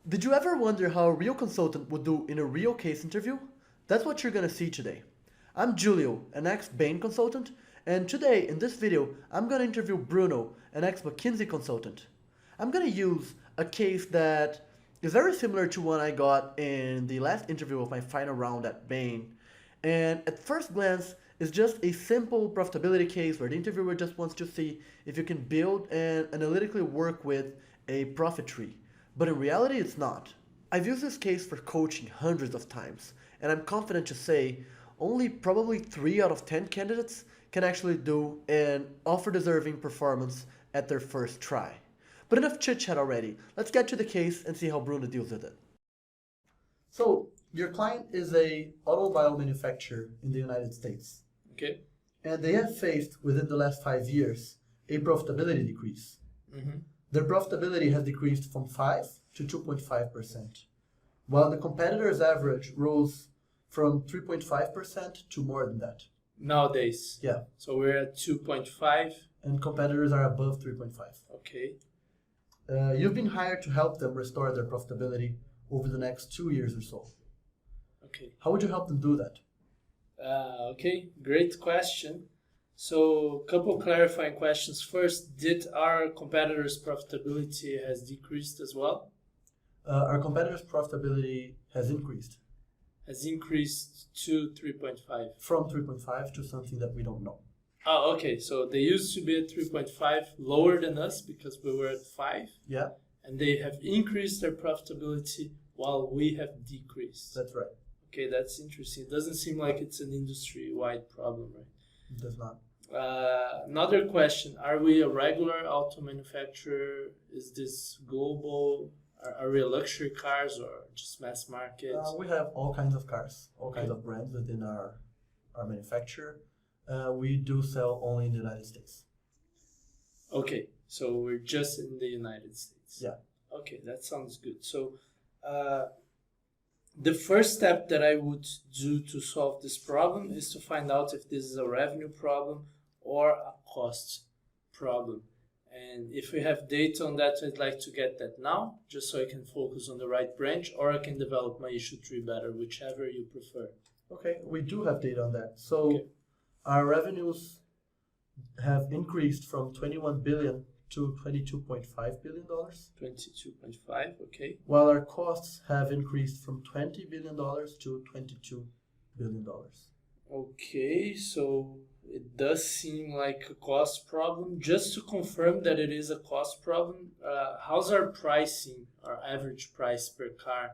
Did you ever wonder how a real consultant would do in a real case interview? That's what you're gonna see today. I'm Julio, an ex-Bain consultant, and today in this video, I'm gonna interview Bruno, an ex-McKinsey consultant. I'm gonna use a case that is very similar to one I got in the last interview of my final round at Bain. And at first glance, it's just a simple profitability case where the interviewer just wants to see if you can build and analytically work with a profit tree. But in reality, it's not. I've used this case for coaching hundreds of times, and I'm confident to say only probably 3 out of 10 candidates can actually do an offer deserving performance at their first try. But enough chit chat already. Let's get to the case and see how Bruno deals with it. So, your client is a automobile manufacturer in the United States, Okay. and they have faced within the last 5 years a profitability decrease. Mm-hmm. Their profitability has decreased from 5 to 2.5%, while the competitors' average rose from 3.5% to more than that. Nowadays. Yeah, So we're at 2.5. and competitors are above 3.5. Okay. You've been hired to help them restore their profitability over the next 2 years or so. Okay. How would you help them do that? Okay. Great question. So, couple clarifying questions. First, did our competitors' profitability has decreased as well? Our competitors' profitability has increased Has increased to 3.5. from 3.5 to something that we don't know. Oh, okay. So they used to be at 3.5, lower than us because we were at 5, Yeah, and they have increased their profitability while we have decreased. that's right. Okay, that's interesting. It doesn't seem like it's an industry-wide problem, right? It does not. Another question: are we a regular auto manufacturer? Is this global? Are we luxury cars or just mass market? We have all kinds of cars, all Okay. kinds of brands within our manufacturer. We do sell only in the United States. Okay, so we're just in the United States. Yeah. Okay, that sounds good. So, the first step that I would do to solve this problem is to find out if this is a revenue problem or a cost problem. And if we have data on that, I'd like to get that now, just so I can focus on the right branch, or I can develop my issue tree better, whichever you prefer. Okay, we do have data on that. So Okay. our revenues have increased from 21 billion to 22.5 billion dollars, 22.5, okay. while our costs have increased from 20 billion dollars to 22 billion dollars. Okay, so it does seem like a cost problem. Just to confirm that it is a cost problem, how's our pricing, our average price per car,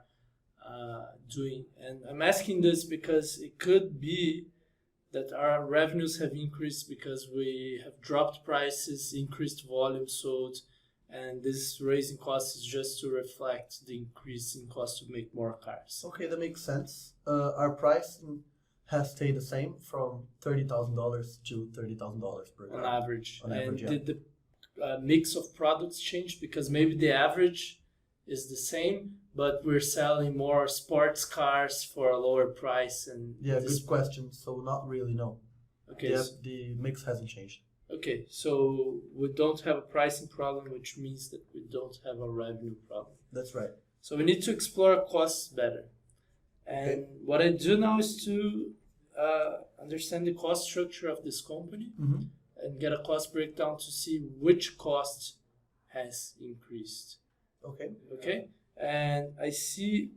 doing? And I'm asking this because it could be that our revenues have increased because we have dropped prices, increased volume sold, and this raising costs is just to reflect the increase in cost to make more cars. Okay, that makes sense. Our price has stayed the same from $30,000 to $30,000 per car. On average. On And average, yeah. did the mix of products change? Because maybe the average is the same, but we're selling more sports cars for a lower price. And Yeah, this, good question. So not really, no. okay, Yeah, the mix hasn't changed. okay, so we don't have a pricing problem, which means that we don't have a revenue problem. That's right. So we need to explore costs better. And Okay. what I do now is to understand the cost structure of this company Mm-hmm. and get a cost breakdown to see which cost has increased. Okay. Okay, and I see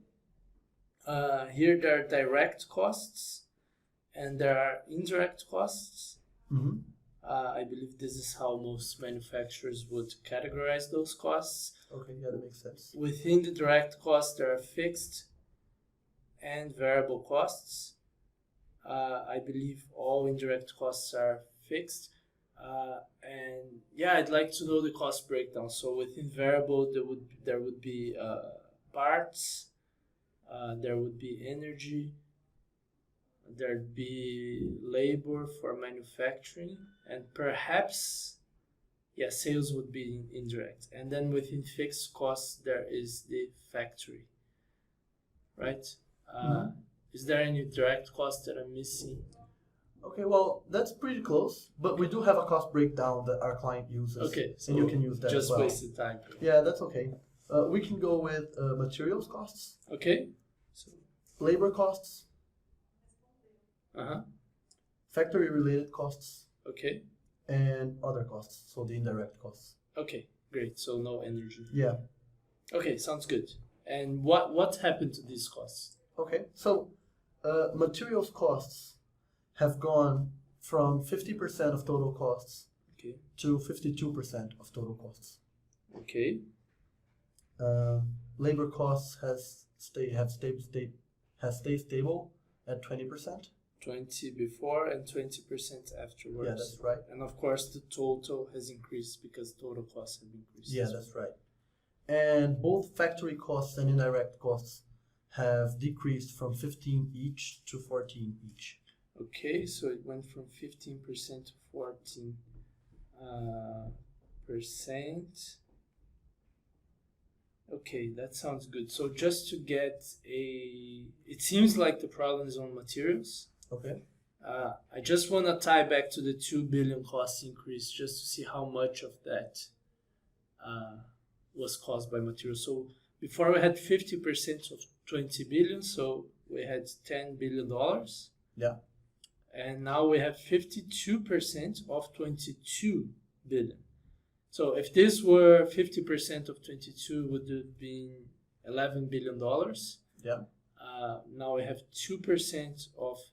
here there are direct costs and there are indirect costs. Mm-hmm. I believe this is how most manufacturers would categorize those costs. Okay, yeah, that makes sense. Within the direct costs, there are fixed and variable costs. I believe all indirect costs are fixed. And yeah, I'd like to know the cost breakdown. So within variable, there would be parts, there would be energy, there'd be labor for manufacturing, and perhaps, yeah, sales would be indirect. And then within fixed costs, there is the factory, right? Is there any direct cost that I'm missing? Okay, well, that's pretty close, but we do have a cost breakdown that our client uses. Okay, so and you can use that just as well. wasted time. Yeah, that's okay. We can go with materials costs, Okay. So, labor costs, uh-huh. factory-related costs, Okay. and other costs, so the indirect costs. Okay. Great. So no energy. Yeah. Okay. Sounds good. And what happened to these costs? Okay. So materials costs have gone from 50% of total costs Okay. to 52% of total costs. Okay. Labor costs have stayed stable at 20%. 20 before and 20% afterwards. Yeah, that's right. And of course, the total has increased because total costs have increased. Yeah, that's right. And both factory costs and indirect costs have decreased from 15 each to 14 each. Okay, so it went from 15% to 14 percent. Okay, that sounds good. So just to get it seems like the problem is on materials. Okay. I just want to tie back to the 2 billion cost increase just to see how much of that was caused by materials. So before we had 50% of 20 billion, so we had $10 billion. Yeah. And now we have 52% of 22 billion. So if this were 50% of 22, would have been $11 billion. Yeah. Now we have 2% of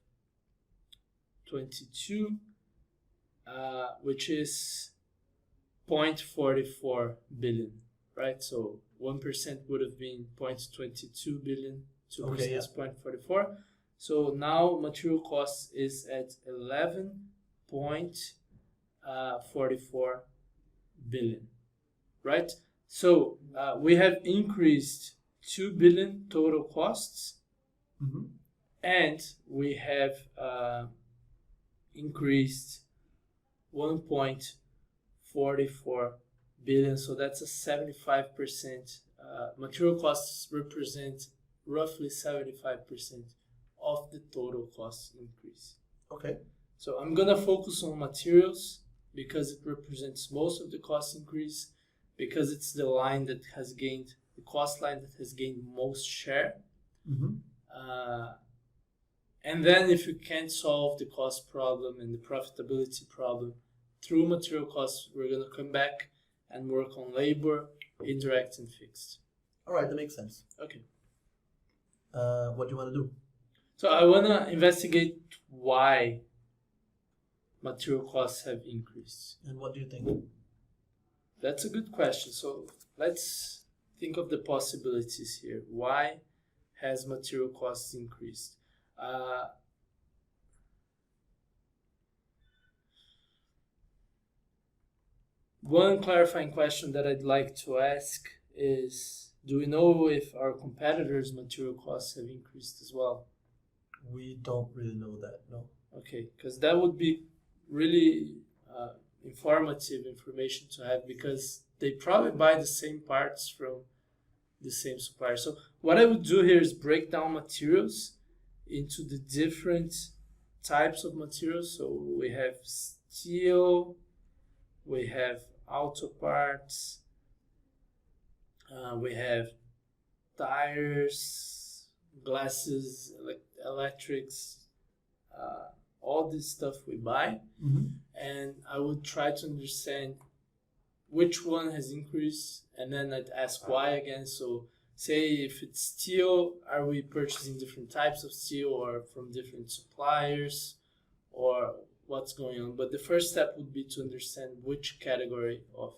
22, which is 0.44 billion, right? So 1% would have been 0.22 billion, 2% Okay, yeah. is 0.44. So now material costs is at 11.44 billion, right? So we have increased 2 billion total costs, Mm-hmm. and we have increased 1.44 billion. So that's a 75%. Material costs represent roughly 75% of the total cost increase. Okay. So I'm gonna focus on materials because it represents most of the cost increase, because it's the line that has gained, the cost line that has gained most share. Mm-hmm. And then if you can't solve the cost problem and the profitability problem through material costs, we're gonna come back and work on labor, indirect and fixed. All right, that makes sense. Okay. What do you want to do? So I wanna investigate why material costs have increased. And what do you think? That's a good question. So let's think of the possibilities here. Why has material costs increased? One clarifying question that I'd like to ask is, do we know if our competitors' material costs have increased as well? We don't really know that, no. Okay, because that would be really informative information to have, because they probably buy the same parts from the same supplier. So what I would do here is break down materials into the different types of materials. So we have steel, we have auto parts, we have tires, glasses, electrics, all this stuff we buy. Mm-hmm. And I would try to understand which one has increased, and then I'd ask why again. So say if it's steel, are we purchasing different types of steel or from different suppliers, or what's going on? But the first step would be to understand which category of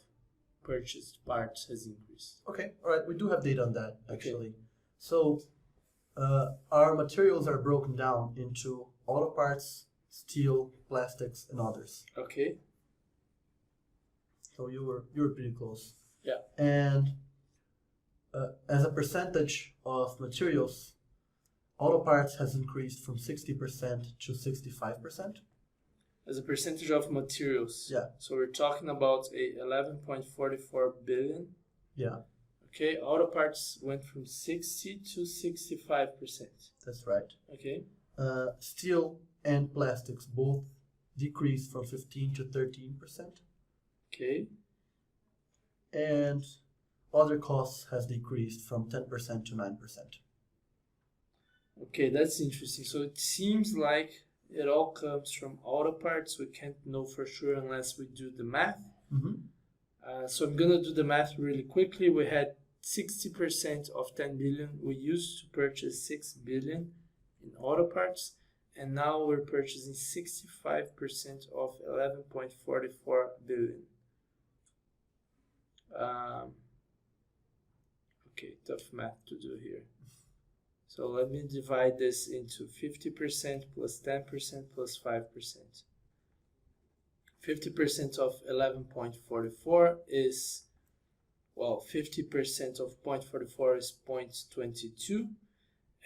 purchased parts has increased. Okay, all right, we do have data on that, actually. Okay. So our materials are broken down into auto parts, steel, plastics, and others. Okay. So you were pretty close. Yeah. And as a percentage of materials, auto parts has increased from 60% to 65%. As a percentage of materials. Yeah. So we're talking about a 11.44 billion. Yeah, Okay. Auto parts went from 60 to 65%. that's right. Okay. Steel and plastics both decreased from 15 to 13%. Okay. And other costs has decreased from 10% to 9%. Okay, that's interesting. So it seems like it all comes from auto parts. We can't know for sure unless we do the math. So I'm gonna do the math really quickly. We had 60% of 10 billion. We used to purchase 6 billion in auto parts, and now we're purchasing 65% of 11.44 billion. Okay, tough math to do here. So let me divide this into 50% plus 10% plus 5%. 50% of 11.44 is, well, 50% of 0.44 is 0.22,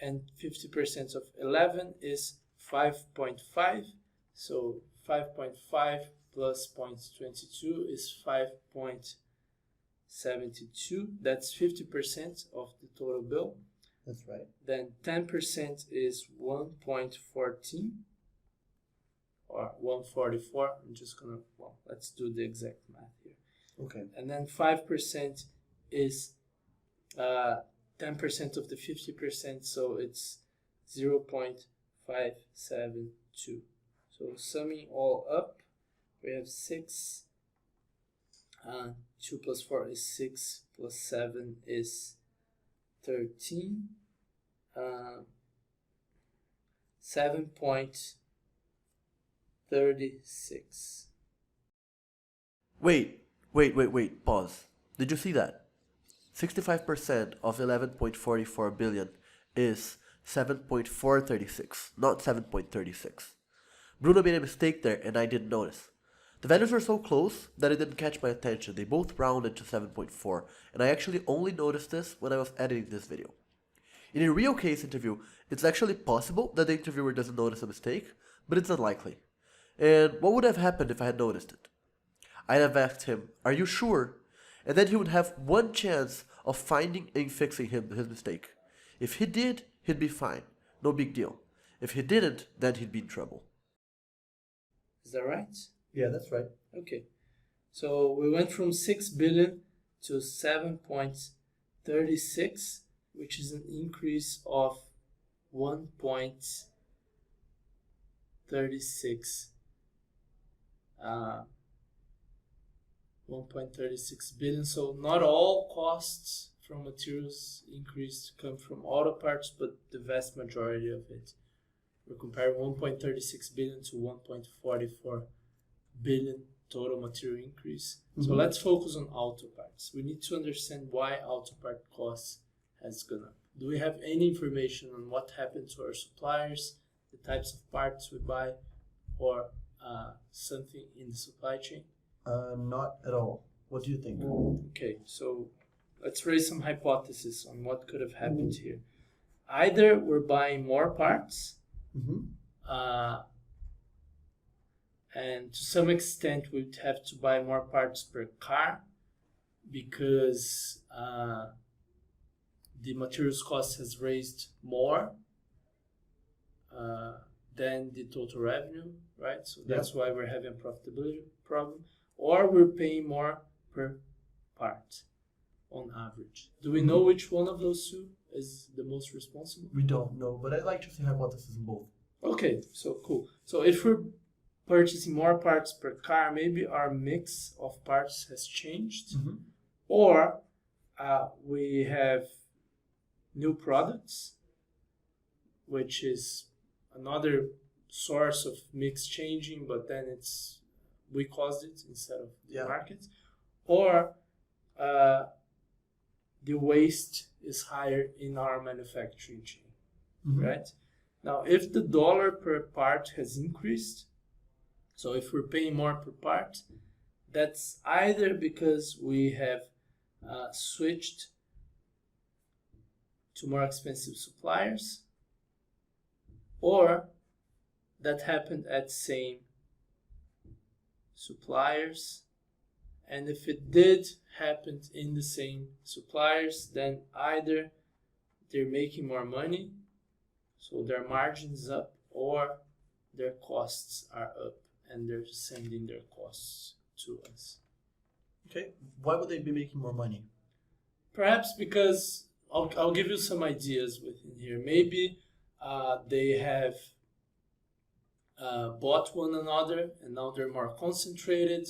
and 50% of 11 is 5.5. So 5.5 plus 0.22 is 5.72. That's 50% of the total bill. That's right. Then 10% is 1.14 or 144. I'm just gonna, well, let's do the exact math here. Okay. And then 5% is 10% of the 50%, so it's 0.572. So summing all up, we have 6. 2 plus 4 is 6, plus 7 is 13. 7.36. Wait, pause. Did you see that? 65% of 11.44 billion is 7.436, not 7.36. Bruno made a mistake there and I didn't notice. The values were so close that it didn't catch my attention. They both rounded to 7.4, and I actually only noticed this when I was editing this video. In a real case interview, it's actually possible that the interviewer doesn't notice a mistake, but it's unlikely. And what would have happened if I had noticed it? I'd have asked him, "Are you sure?" And then he would have one chance of finding and fixing his mistake. If he did, he'd be fine. No big deal. If he didn't, then he'd be in trouble. Is that right? Yeah, that's right. Okay. So we went from 6 billion to 7.36, which is an increase of 1.36 1.36 billion. So not all costs from materials increase come from auto parts, but the vast majority of it. We're comparing 1.36 billion to 1.44 billion total material increase. So let's focus on auto parts. We need to understand why auto part costs has gone up. Do we have any information on what happened to our suppliers, the types of parts we buy, or something in the supply chain? Not at all. What do you think? Okay, so let's raise some hypotheses on what could have happened here. Either we're buying more parts, and to some extent we'd have to buy more parts per car because the materials cost has raised more than the total revenue, right? So that's why we're having a profitability problem. Or we're paying more per part on average. Do we know which one of those two is the most responsible? We don't know, but I'd like to see hypotheses in both. Okay, so cool. So if we're purchasing more parts per car, maybe our mix of parts has changed, or we have new products, which is another source of mix changing, but then we caused it instead of the market, or the waste is higher in our manufacturing chain, right? Now, if the dollar per part has increased, so if we're paying more per part, that's either because we have switched to more expensive suppliers, or that happened at same suppliers. And if it did happen in the same suppliers, then either they're making more money, so their margins up, or their costs are up and they're sending their costs to us. Okay, why would they be making more money? Perhaps because I'll give you some ideas within here. Maybe they have bought one another and now they're more concentrated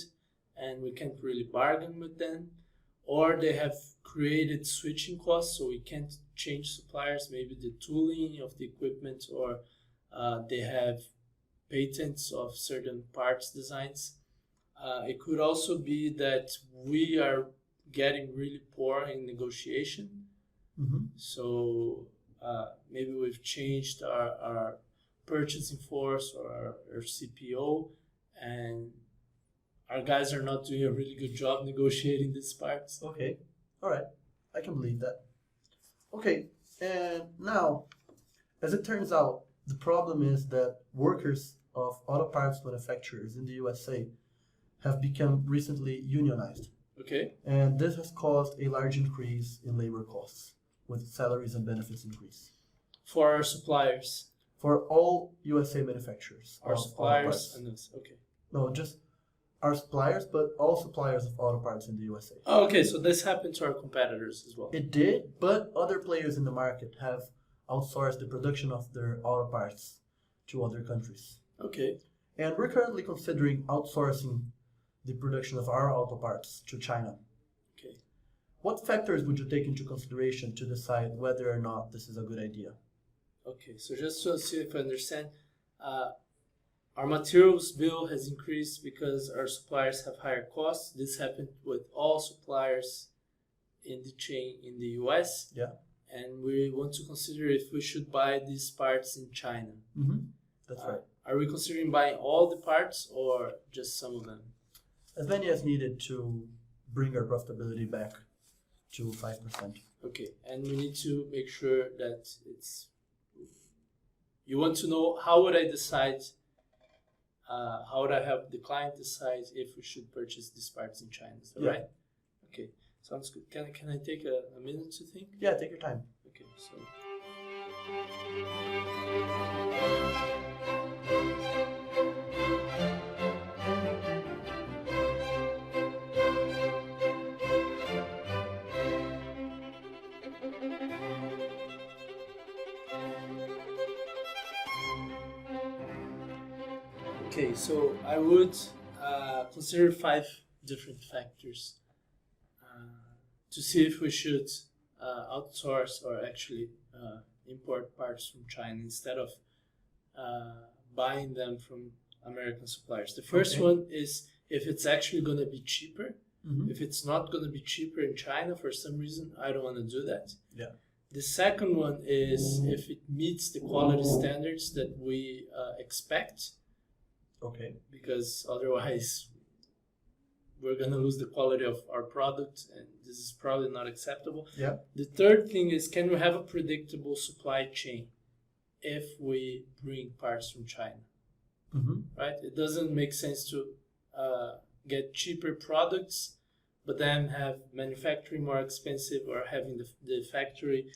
and we can't really bargain with them. Or they have created switching costs, so we can't change suppliers, maybe the tooling of the equipment, or they have patents of certain parts designs. It could also be that we are getting really poor in negotiation. So maybe we've changed our purchasing force or our CPO, and our guys are not doing a really good job negotiating these parts. Okay, all right, I can believe that. Okay, and now, as it turns out, the problem is that workers of auto parts manufacturers in the USA have become recently unionized. Okay. And this has caused a large increase in labor costs, with salaries and benefits increase. For our suppliers. For all USA manufacturers. Our suppliers and us. Okay. No, just our suppliers, but all suppliers of auto parts in the USA. Oh, okay, so this happened to our competitors as well. It did, but other players in the market have outsourced the production of their auto parts to other countries. Okay. And we're currently considering outsourcing the production of our auto parts to China. Okay. What factors would you take into consideration to decide whether or not this is a good idea? Okay, so just to see if I understand, our materials bill has increased because our suppliers have higher costs. This happened with all suppliers in the chain in the US. Yeah. And we want to consider if we should buy these parts in China. That's right. Are we considering buying all the parts or just some of them? As many as needed to bring our profitability back to 5%. Okay, and we need to make sure that it's... You want to know how would I decide, how would I have the client decide if we should purchase these parts in China, is that right? Okay, sounds good. Can I take a minute to think? Yeah, take your time. Okay, so... Okay, so I would consider 5 different factors to see if we should outsource or actually import parts from China instead of buying them from American suppliers. The first one is if it's actually going to be cheaper. If it's not going to be cheaper in China for some reason, I don't want to do that. Yeah. The second one is if it meets the quality standards that we expect. Okay. Because otherwise we're going to lose the quality of our product, and this is probably not acceptable. Yeah. The third thing is, can we have a predictable supply chain if we bring parts from China? Right? It doesn't make sense to get cheaper products, but then have manufacturing more expensive or having the factory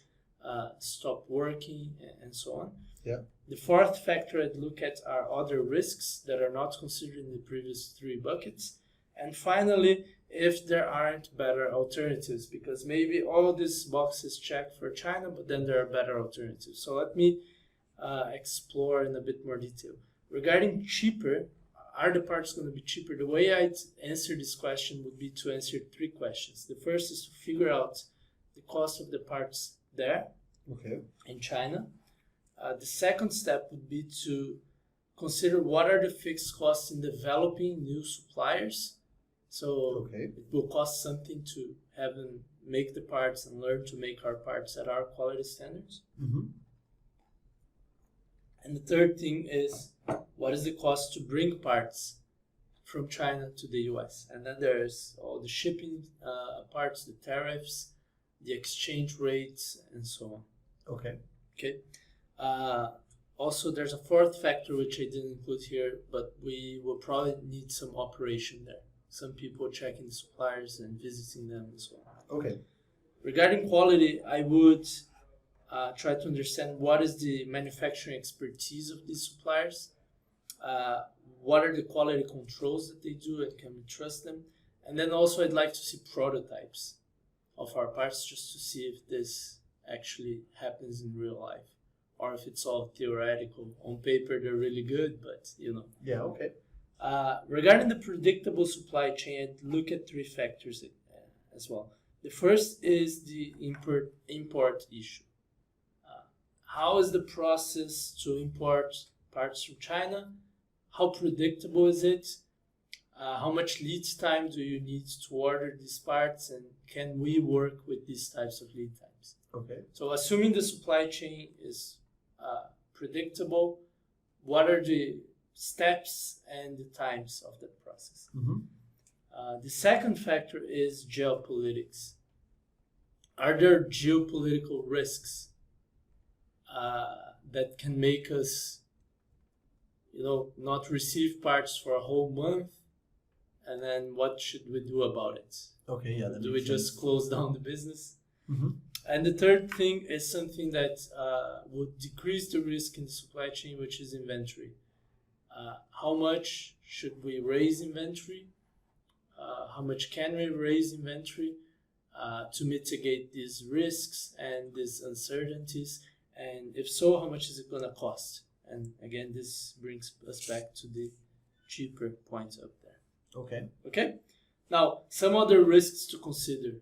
stop working and so on. Yeah. The fourth factor I'd look at are other risks that are not considered in the previous 3 buckets. And finally, if there aren't better alternatives, because maybe all these boxes check for China, but then there are better alternatives. So let me explore in a bit more detail. Regarding cheaper, are the parts going to be cheaper? The way I'd answer this question would be to answer 3 questions. The first is to figure out the cost of the parts there in China. The second step would be to consider what are the fixed costs in developing new suppliers. So it will cost something to have them make the parts and learn to make our parts at our quality standards. And the third thing is, what is the cost to bring parts from China to the US? And then there's all the shipping parts, the tariffs, the exchange rates, and so on. Okay. Also, there's a fourth factor which I didn't include here, but we will probably need some operation there. Some people checking the suppliers and visiting them and so on. Regarding quality, I would try to understand what is the manufacturing expertise of these suppliers, what are the quality controls that they do, and can we trust them? And then also I'd like to see prototypes of our parts just to see if this actually happens in real life, or if it's all theoretical. On paper, they're really good, but Yeah, okay. Regarding the predictable supply chain, I'd look at three factors as well. The first is the import issue. How is the process to import parts from China? How predictable is it? How much lead time do you need to order these parts, and can we work with these types of lead times? Okay. So assuming the supply chain is predictable, what are the steps and the times of that process? The second factor is geopolitics. Are there geopolitical risks that can make us, not receive parts for a whole month? And then what should we do about it? Okay, yeah. Do we just close down the business? Mm-hmm. And the third thing is something that would decrease the risk in the supply chain, which is inventory. How much should we raise inventory? How much can we raise inventory to mitigate these risks and these uncertainties? And if so, how much is it going to cost? And again, this brings us back to the cheaper point up there. Okay. Now, some other risks to consider.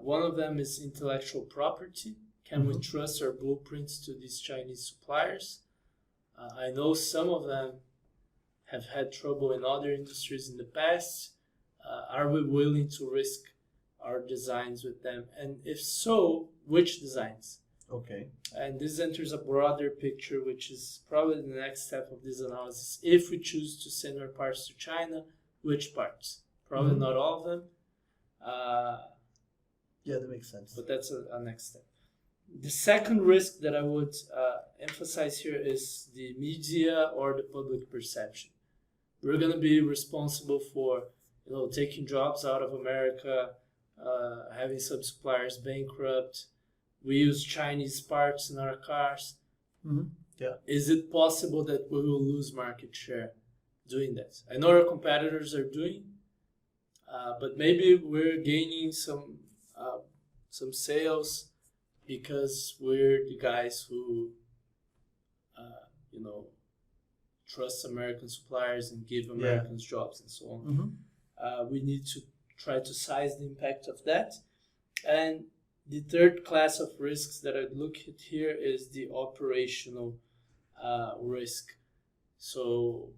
One of them is intellectual property. Can we trust our blueprints to these Chinese suppliers? I know some of them have had trouble in other industries in the past. Are we willing to risk our designs with them? And if so, which designs? Okay. And this enters a broader picture, which is probably the next step of this analysis. If we choose to send our parts to China, which parts? Probably not all of them. Yeah, that makes sense. But that's a next step. The second risk that I would emphasize here is the media or the public perception. We're going to be responsible for, taking jobs out of America, having some suppliers bankrupt. We use Chinese parts in our cars. Yeah. Is it possible that we will lose market share doing that? I know our competitors are doing, but maybe we're gaining some sales because we're the guys who, trust American suppliers and give Americans jobs and so on. We need to try to size the impact of that. And the third class of risks that I'd look at here is the operational risk. So,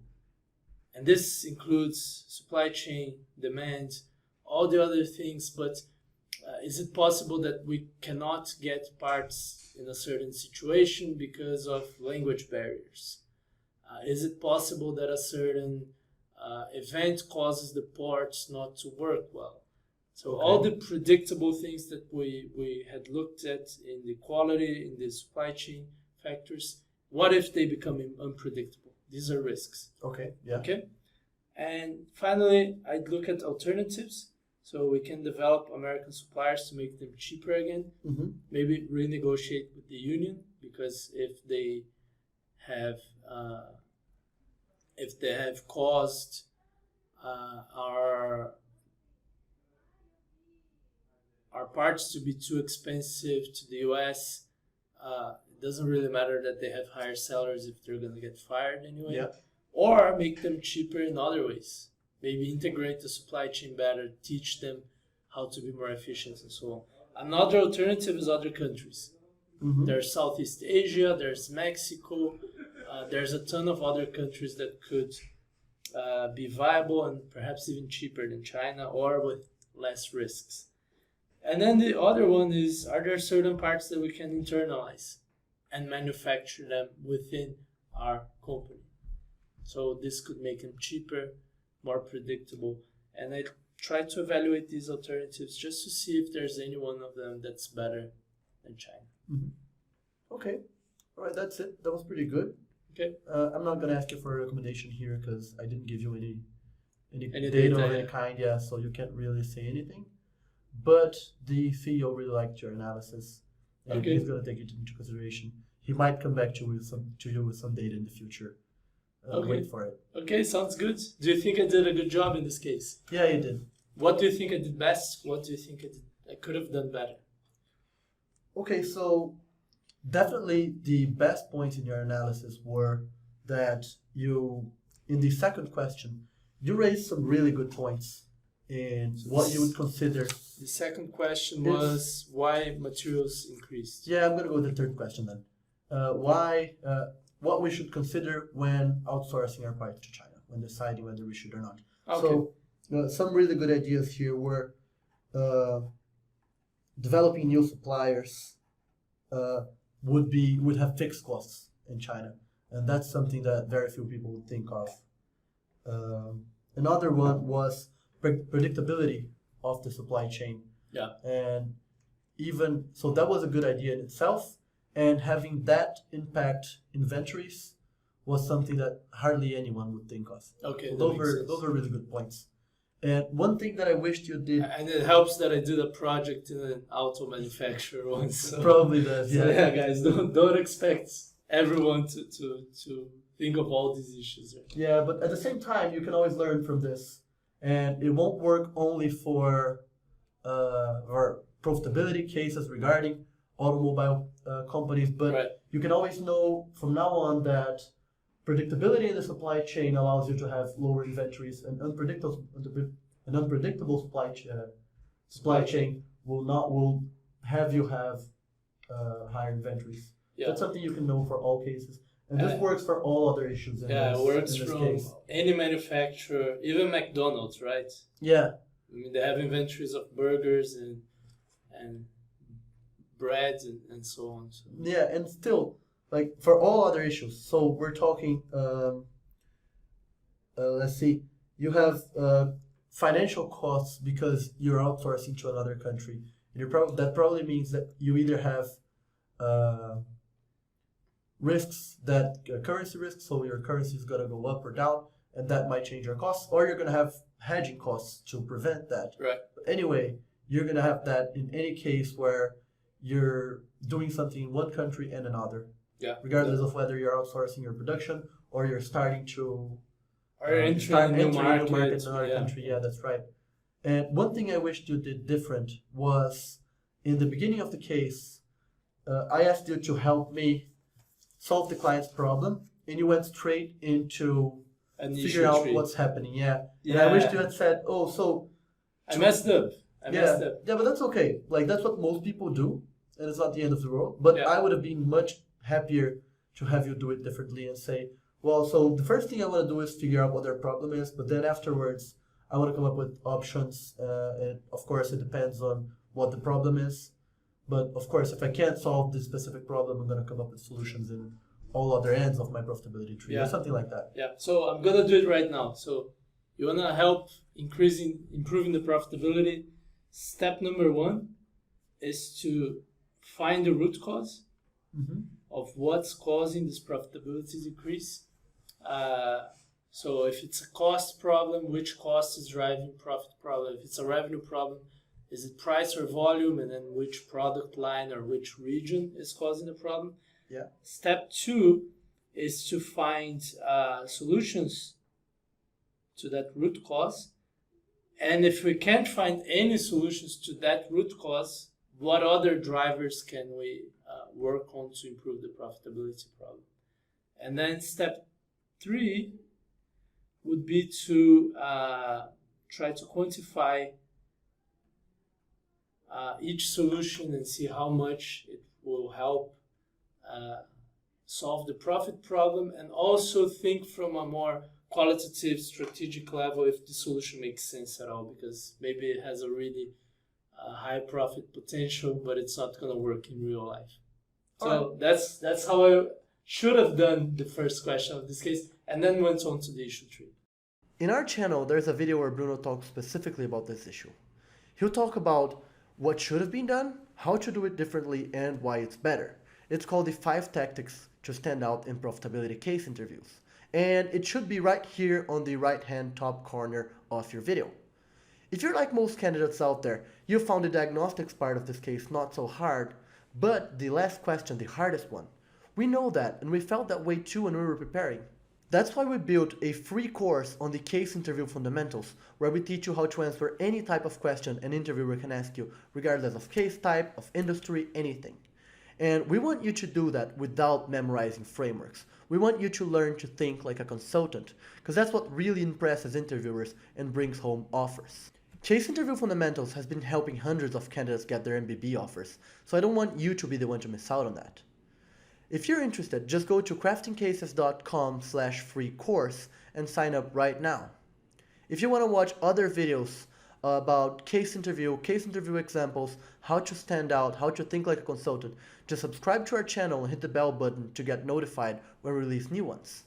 and this includes supply chain, demand, all the other things, but is it possible that we cannot get parts in a certain situation because of language barriers? Is it possible that a certain event causes the parts not to work well? So all the predictable things that we had looked at in the quality, in the supply chain factors, what if they become unpredictable? These are risks. Okay, yeah. Okay. And finally, I'd look at alternatives. So we can develop American suppliers to make them cheaper again. Maybe renegotiate with the union, because if they have caused our parts to be too expensive to the US, it doesn't really matter that they have higher salaries if they're going to get fired anyway. Yeah. Or make them cheaper in other ways. Maybe integrate the supply chain better, teach them how to be more efficient and so on. Another alternative is other countries. There's Southeast Asia, there's Mexico, there's a ton of other countries that could be viable and perhaps even cheaper than China, or with less risks. And then the other one is, are there certain parts that we can internalize and manufacture them within our company? So this could make them cheaper, more predictable. And I try to evaluate these alternatives just to see if there's any one of them that's better than China. Okay. All right, that's it. That was pretty good. Okay. I'm not going to ask you for a recommendation here because I didn't give you any Any data data, of any kind, so you can't really say anything. But the CEO really liked your analysis, and he's going to take it into consideration. He might come back to you with some data in the future. Wait for it. Okay, sounds good. Do you think I did a good job in this case? Yeah, you did. What do you think I did best? What do you think I did I could have done better. Okay, so definitely the best points in your analysis were that in the second question, you raised some really good points in what you would consider. The second question was why materials increased. Yeah, I'm going to go with the third question then. What we should consider when outsourcing our parts to China, when deciding whether we should or not. Okay. So some really good ideas here were developing new suppliers would have fixed costs in China, and that's something that very few people would think of. Another one was predictability of the supply chain. Yeah. And even so, that was a good idea in itself, and having that impact inventories was something that hardly anyone would think of. Okay, so those were really good points. And one thing that I wished you did, and it helps that I did a project in an auto manufacturer once. So. Probably does, yeah. So yeah, guys, don't expect everyone to think of all these issues. Right? Yeah, but at the same time, you can always learn from this, and it won't work only for profitability cases regarding automobile companies, but right. You can always know from now on that predictability in the supply chain allows you to have lower inventories, and unpredictable supply chain will have you have higher inventories. Yeah. That's something you can know for all cases, and this works for all other issues. It works from case. Any manufacturer, even McDonald's, right? Yeah. I mean, they have inventories of burgers and bread and so on. So. Yeah, and still, like for all other issues. So we're talking. Let's see. You have financial costs because you're outsourcing to another country. That probably means that you either have risks currency risks, so your currency is going to go up or down, and that might change your costs, or you're going to have hedging costs to prevent that. Right. But anyway, you're going to have that in any case where you're doing something in one country and another. Yeah. Regardless of whether you're outsourcing your production or you're starting to entering a new market in another country. Yeah, that's right. And one thing I wished you did different was in the beginning of the case, I asked you to help me solve the client's problem, and you went straight into figure out what's happening. Yeah. And I wished you had said, I messed up. Yeah, but that's okay. Like, that's what most people do, and it's not the end of the world. But I would have been much happier to have you do it differently and say, well, so the first thing I want to do is figure out what their problem is, but then afterwards, I want to come up with options. And of course, it depends on what the problem is. But of course, if I can't solve this specific problem, I'm going to come up with solutions in all other ends of my profitability tree or something like that. Yeah, so I'm going to do it right now. So you want to help improving the profitability. Step number 1 is to find the root cause of what's causing this profitability decrease. So if it's a cost problem, which cost is driving profit problem? If it's a revenue problem, is it price or volume? And then which product line or which region is causing the problem? Yeah. Step 2 is to find solutions to that root cause. And if we can't find any solutions to that root cause, what other drivers can we work on to improve the profitability problem? And then step 3 would be to try to quantify each solution and see how much it will help solve the profit problem, and also think from a more qualitative, strategic level if the solution makes sense at all, because maybe it has a really high profit potential, but it's not going to work in real life. So that's how I should have done the first question of this case, and then went on to the issue tree. In our channel, there's a video where Bruno talks specifically about this issue. He'll talk about what should have been done, how to do it differently, and why it's better. It's called the 5 tactics to stand out in profitability case interviews. And it should be right here on the right-hand top corner of your video. If you're like most candidates out there, you found the diagnostics part of this case not so hard, but the last question, the hardest one. We know that, and we felt that way too when we were preparing. That's why we built a free course on the case interview fundamentals, where we teach you how to answer any type of question an interviewer can ask you, regardless of case type, of industry, anything. And we want you to do that without memorizing frameworks. We want you to learn to think like a consultant, because that's what really impresses interviewers and brings home offers. Case interview fundamentals has been helping hundreds of candidates get their MBB offers, so I don't want you to be the one to miss out on that. If you're interested, just go to craftingcases.com/free course and sign up right now. If you want to watch other videos about case interview examples, how to stand out, how to think like a consultant, just subscribe to our channel and hit the bell button to get notified when we release new ones.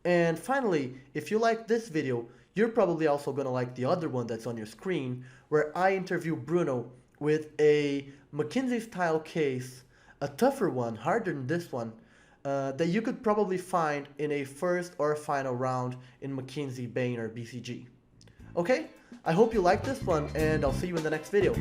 And finally, if you like this video, you're probably also going to like the other one that's on your screen, where I interview Bruno with a McKinsey-style case, a tougher one, harder than this one, that you could probably find in a first or final round in McKinsey, Bain, or BCG. Okay, I hope you like this one, and I'll see you in the next video.